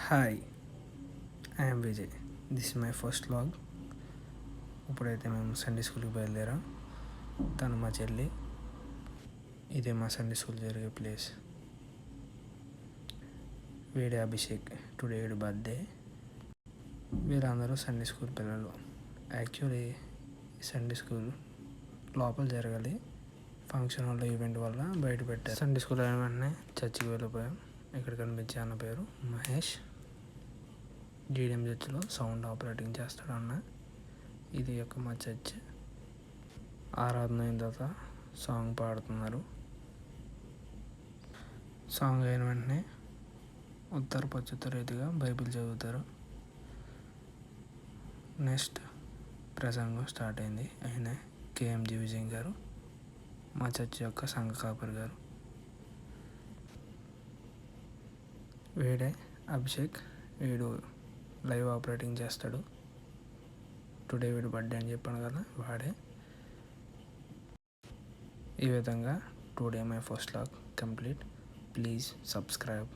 Hi, I'm Vijay. This is my first vlog. ఇప్పుడైతే మేము Sunday స్కూల్కి బయలుదేరాం. తను మా చెల్లి. ఇదే మా సండే స్కూల్ జరిగే ప్లేస్. వీడే అభిషేక్. టుడే వీడి బర్త్డే. వీరందరూ సండే స్కూల్ పిల్లలు. యాక్చువల్లీ సండే స్కూల్ లోపల జరగాలి. ఫంక్షన్ హాల్లో ఈవెంట్ వల్ల బయట పెట్టారు. సండే స్కూల్ అయిన వెంటనే చర్చికి వెళ్ళిపోయాం. ఇక్కడ కనిపించే అన్న పేరు మహేష్. జీడిఎం చర్చ్లో సౌండ్ ఆపరేటింగ్ చేస్తాడు అన్న. ఇది యొక్క మా చర్చ్. ఆరాధన అయిన తర్వాత సాంగ్ పాడుతున్నారు. సాంగ్ అయిన వెంటనే ఉత్తర పచ్చుత్తర రీతిగా బైబిల్ చదువుతారు. నెక్స్ట్ ప్రసంగం స్టార్ట్ అయింది. ఆయన కేఎంజీ విజయ్ గారు, మా చర్చ్ యొక్క సంఘ కాపరి గారు. వీడే అభిషేక్. వీడు లైవ్ ఆపరేటింగ్ చేస్తాడు. టుడే వీడు బర్త్డే అని చెప్పాను కదా, వాడే. ఈ విధంగా today my first vlog complete. Please subscribe.